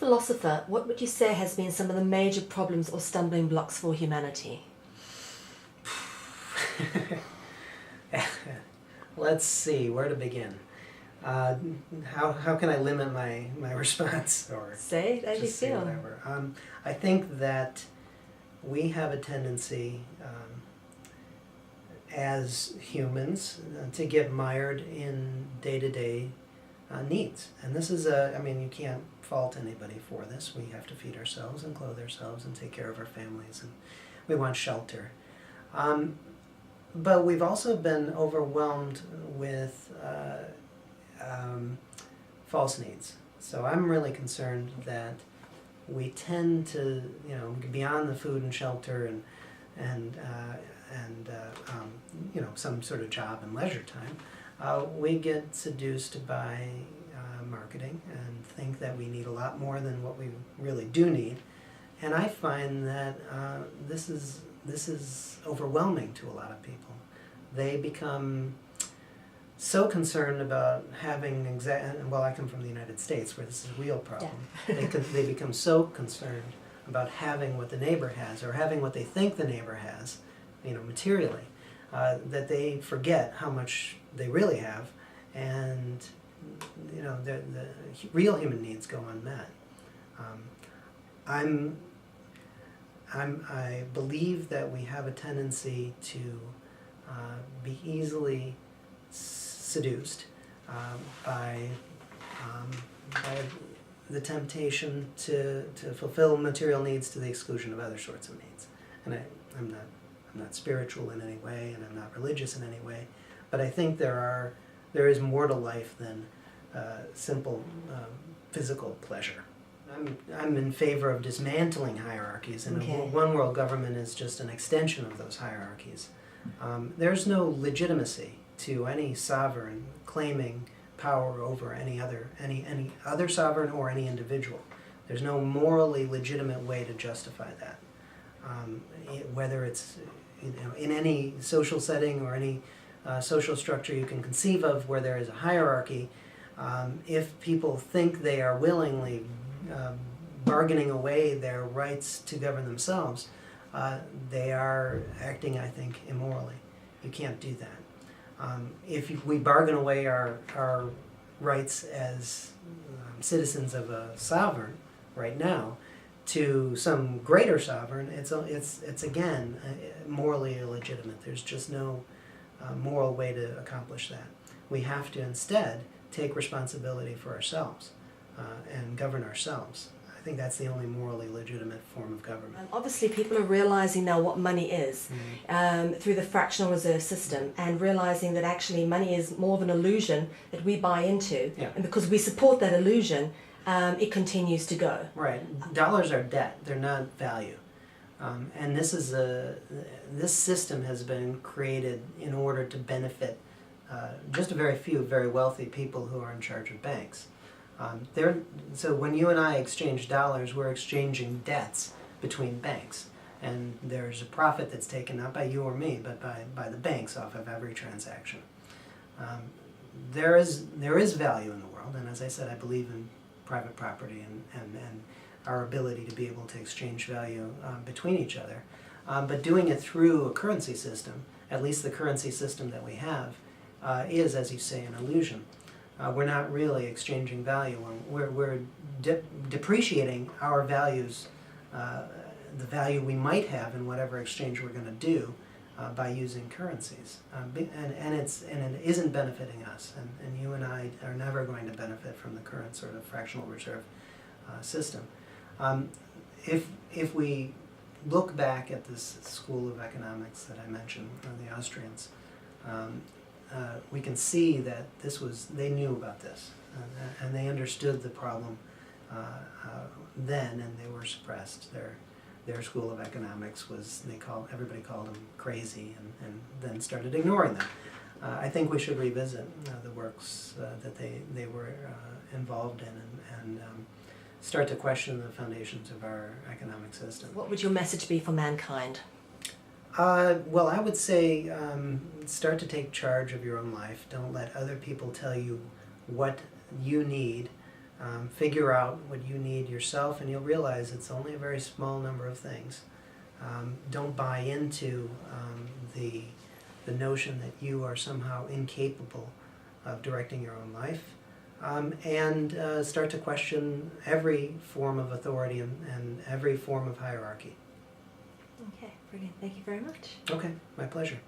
philosopher, what would you say has been some of the major problems or stumbling blocks for humanity? Let's see, where to begin. How can I limit my response, or say it as you feel? Whatever. I think that we have a tendency as humans to get mired in day-to-day needs, and this is I mean, you can't fault anybody for this. We have to feed ourselves and clothe ourselves and take care of our families, and we want shelter. But we've also been overwhelmed with false needs. So I'm really concerned that we tend to, beyond the food and shelter and some sort of job and leisure time, we get seduced by marketing and think that we need a lot more than what we really do need. And I find that this is overwhelming to a lot of people. They become so concerned about having I come from the United States where this is a real problem. Yeah. They become so concerned about having what the neighbor has or having what they think the neighbor has, materially, that they forget how much they really have, and the real human needs go unmet. I believe that we have a tendency to be easily seduced by the temptation to fulfill material needs to the exclusion of other sorts of needs. And I'm not spiritual in any way, and I'm not religious in any way, but I think there is more to life than simple physical pleasure. I'm in favor of dismantling hierarchies, and a one world government is just an extension of those hierarchies. There's no legitimacy to any sovereign claiming power over any other sovereign or any individual. There's no morally legitimate way to justify that. Whether it's in any social setting or any social structure you can conceive of where there is a hierarchy, if people think they are willingly bargaining away their rights to govern themselves, they are acting, I think, immorally. You can't do that. If we bargain away our rights as citizens of a sovereign right now to some greater sovereign, it's again morally illegitimate. There's just no moral way to accomplish that. We have to instead take responsibility for ourselves and govern ourselves. I think that's the only morally legitimate form of government. Obviously, people are realizing now what money is through the fractional reserve system, and realizing that actually money is more of an illusion that we buy into. Yeah. And because we support that illusion, it continues to go. Right. Dollars are debt. They're not value. And this system has been created in order to benefit just a very few very wealthy people who are in charge of banks. So when you and I exchange dollars, we're exchanging debts between banks, and there's a profit that's taken not by you or me, but by the banks off of every transaction. There is value in the world, and as I said, I believe in private property and our ability to be able to exchange value between each other. But doing it through a currency system, at least the currency system that we have, is, as you say, an illusion. We're not really exchanging value. We're depreciating our values, the value we might have in whatever exchange we're going to do by using currencies. And it isn't benefiting us. And you and I are never going to benefit from the current sort of fractional reserve system. If we look back at this school of economics that I mentioned, the Austrians, we can see that they knew about this, and they understood the problem then, and they were suppressed. Their school of economics everybody called them crazy, and then started ignoring them. I think we should revisit the works that they were involved in, and start to question the foundations of our economic system. What would your message be for mankind? Well, I would say start to take charge of your own life. Don't let other people tell you what you need Figure out what you need yourself, and you'll realize it's only a very small number of things. Don't buy into the notion that you are somehow incapable of directing your own life, and start to question every form of authority and every form of hierarchy. Okay, brilliant. Thank you very much. Okay, my pleasure.